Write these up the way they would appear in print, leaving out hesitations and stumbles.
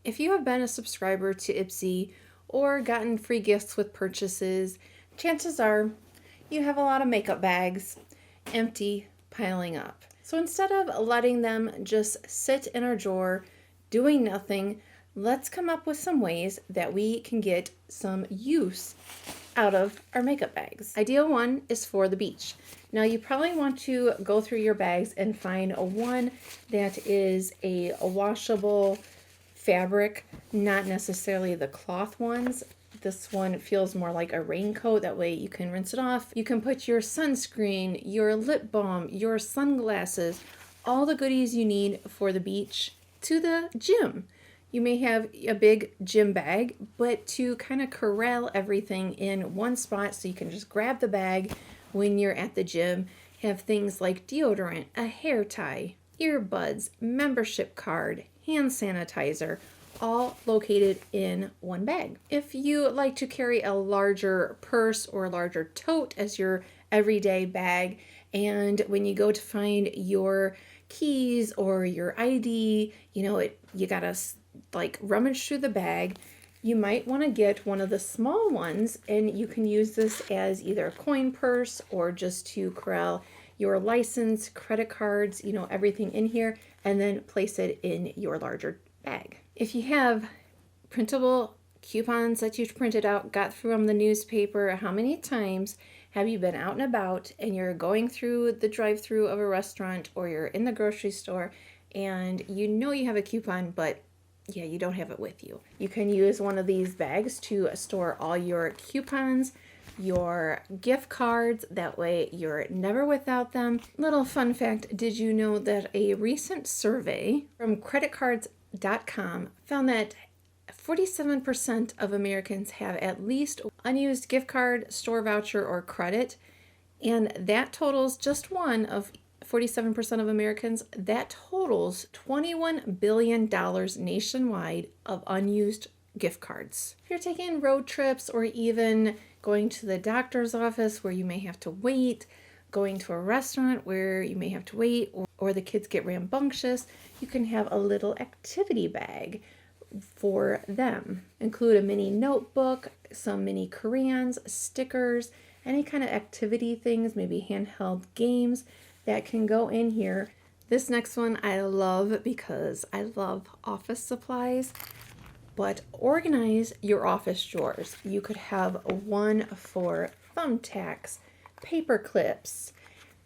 If you have been a subscriber to Ipsy or gotten free gifts with purchases, chances are you have a lot of makeup bags empty, piling up. So instead of letting them just sit in our drawer doing nothing, let's come up with some ways that we can get some use out of our makeup bags. Ideal one is for the beach. Now you probably want to go through your bags and find a one that is a washable fabric, not necessarily the cloth ones. This one feels more like a raincoat. That way you can rinse it off. You can put your sunscreen, your lip balm, your sunglasses, all the goodies you need for the beach to the gym. You may have a big gym bag, but to kind of corral everything in one spot so you can just grab the bag when you're at the gym, have things like deodorant, a hair tie, earbuds, membership card, hand sanitizer, all located in one bag. If you like to carry a larger purse or a larger tote as your everyday bag, and when you go to find your keys or your ID, you gotta like rummage through the bag, you might want to get one of the small ones, and you can use this as either a coin purse or just to corral your license, credit cards, everything in here, and then place it in your larger bag. If you have printable coupons that you've printed out, got from the newspaper, how many times have you been out and about and you're going through the drive-through of a restaurant or you're in the grocery store and you have a coupon, but you don't have it with you. You can use one of these bags to store all your coupons, your gift cards, that way you're never without them. Little fun fact, did you know that a recent survey from creditcards.com found that 47% of Americans have at least unused gift card, store voucher, or credit, and that totals just one of 47% of Americans, that totals $21 billion nationwide of unused gift cards. If you're taking road trips or even going to the doctor's office where you may have to wait, going to a restaurant where you may have to wait, or the kids get rambunctious, you can have a little activity bag for them. Include a mini notebook, some mini crayons, stickers, any kind of activity things, maybe handheld games that can go in here. This next one I love because I love office supplies, but organize your office drawers. You could have one for thumbtacks, paper clips,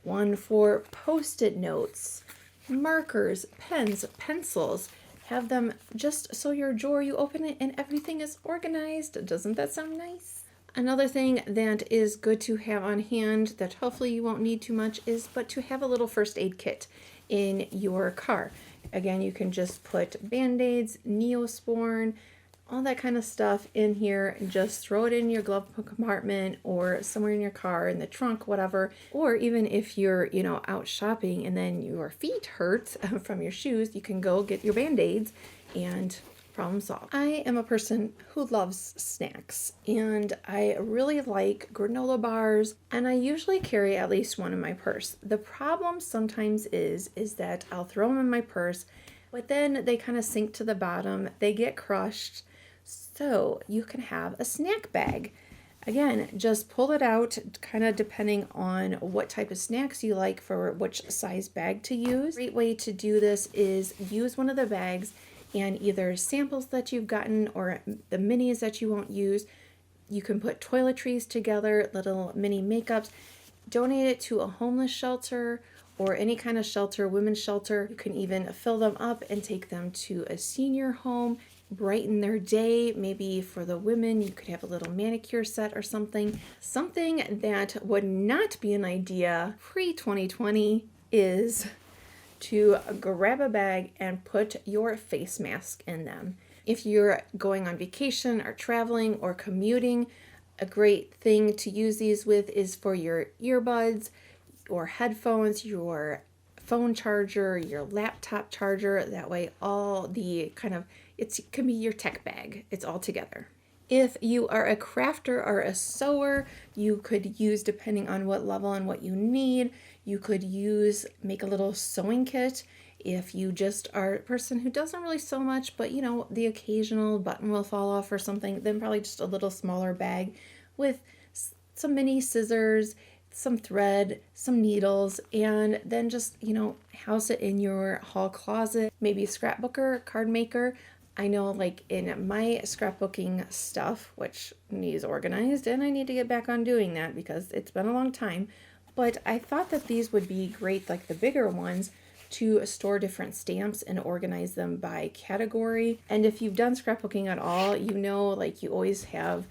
one for post-it notes, markers, pens, pencils. Have them just so your drawer, you open it and everything is organized. Doesn't that sound nice? Another thing that is good to have on hand that hopefully you won't need too much is to have a little first aid kit in your car. Again, you can just put Band-Aids, Neosporin, all that kind of stuff in here, and just throw it in your glove compartment or somewhere in your car, in the trunk, whatever. Or even if you're, out shopping and then your feet hurt from your shoes, you can go get your Band-Aids and problem solved. I am a person who loves snacks, and I really like granola bars, and I usually carry at least one in my purse. The problem sometimes is that I'll throw them in my purse, but then they kind of sink to the bottom, they get crushed. So you can have a snack bag. Again, just pull it out, kind of depending on what type of snacks you like for which size bag to use. A great way to do this is use one of the bags and either samples that you've gotten or the minis that you won't use. You can put toiletries together, little mini makeups, donate it to a homeless shelter or any kind of shelter, women's shelter. You can even fill them up and take them to a senior home, brighten their day. Maybe for the women, you could have a little manicure set or something. Something that would not be an idea pre-2020 is to grab a bag and put your face mask in them. If you're going on vacation or traveling or commuting, a great thing to use these with is for your earbuds or headphones, your phone charger, your laptop charger. That way all the it can be your tech bag. It's all together. If you are a crafter or a sewer, you could use, depending on what level and what you need, you could make a little sewing kit If you just are a person who doesn't really sew much, but you know, the occasional button will fall off or something, then probably just a little smaller bag with some mini scissors, some thread, some needles, and then just, you know, house it in your hall closet, maybe a scrapbooker, card maker. I know like in my scrapbooking stuff, which needs organized, and I need to get back on doing that because it's been a long time, but I thought that these would be great, like the bigger ones, to store different stamps and organize them by category. And if you've done scrapbooking at all, you know, like you always have,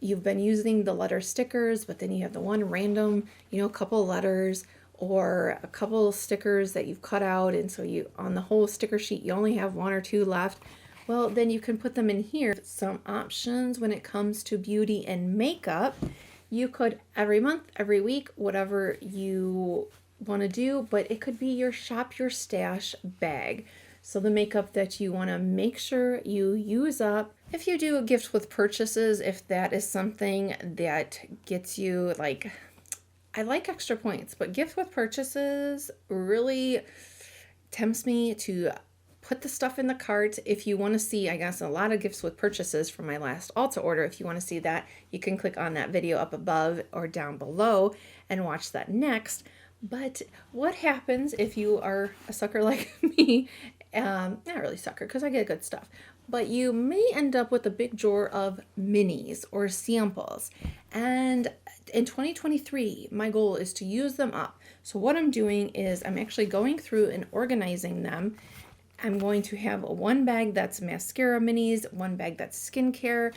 you've been using the letter stickers, but then you have the one random, you know, couple letters or a couple stickers that you've cut out. And so you, on the whole sticker sheet, you only have one or two left. Well, then you can put them in here. Some options when it comes to beauty and makeup. You could every month, every week, whatever you want to do, but it could be your shop your stash bag. So the makeup that you want to make sure you use up. If you do a gift with purchases, if that is something that gets you like, I like extra points, but gift with purchases really tempts me to put the stuff in the cart. If you want to see, I guess, a lot of gifts with purchases from my last Ulta order, if you want to see that, you can click on that video up above or down below and watch that next. But what happens if you are a sucker like me? Not really sucker, because I get good stuff. But you may end up with a big drawer of minis or samples. And in 2023, my goal is to use them up. So what I'm doing is I'm actually going through and organizing them. I'm going to have one bag that's mascara minis, one bag that's skincare.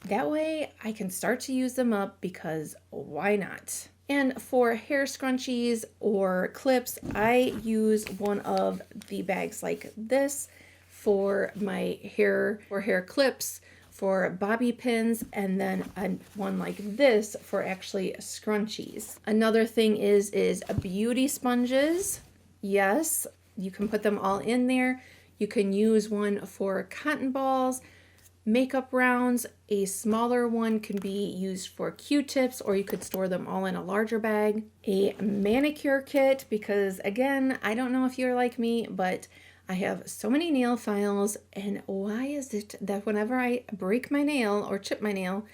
That way I can start to use them up because why not? And for hair scrunchies or clips, I use one of the bags like this for my hair or hair clips, for bobby pins, and then one like this for actually scrunchies. Another thing is beauty sponges. Yes, you can put them all in there. You can use one for cotton balls, makeup rounds. A smaller one can be used for Q-tips, or you could store them all in a larger bag. A manicure kit, because again, I don't know if you're like me, but I have so many nail files, and why is it that whenever I break my nail or chip my nail,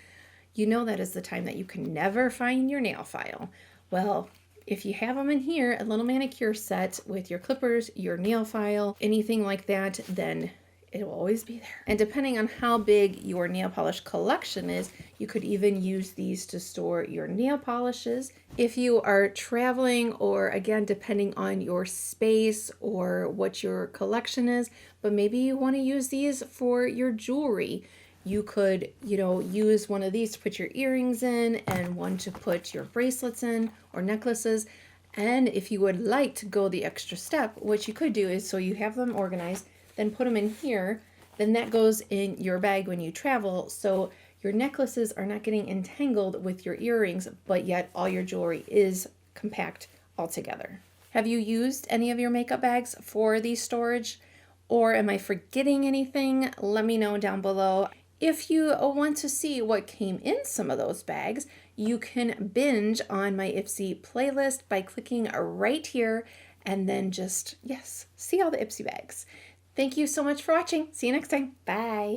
you know that is the time that you can never find your nail file. Well, if you have them in here, a little manicure set with your clippers, your nail file, anything like that, then it will always be there. And depending on how big your nail polish collection is, you could even use these to store your nail polishes. If you are traveling, or again, depending on your space or what your collection is, but maybe you want to use these for your jewelry. You could, you know, use one of these to put your earrings in and one to put your bracelets in or necklaces. And if you would like to go the extra step, what you could do is, so you have them organized, then put them in here, then that goes in your bag when you travel. So your necklaces are not getting entangled with your earrings, but yet all your jewelry is compact all together. Have you used any of your makeup bags for these storage? Or am I forgetting anything? Let me know down below. If you want to see what came in some of those bags, you can binge on my Ipsy playlist by clicking right here and then just, yes, see all the Ipsy bags. Thank you so much for watching. See you next time. Bye.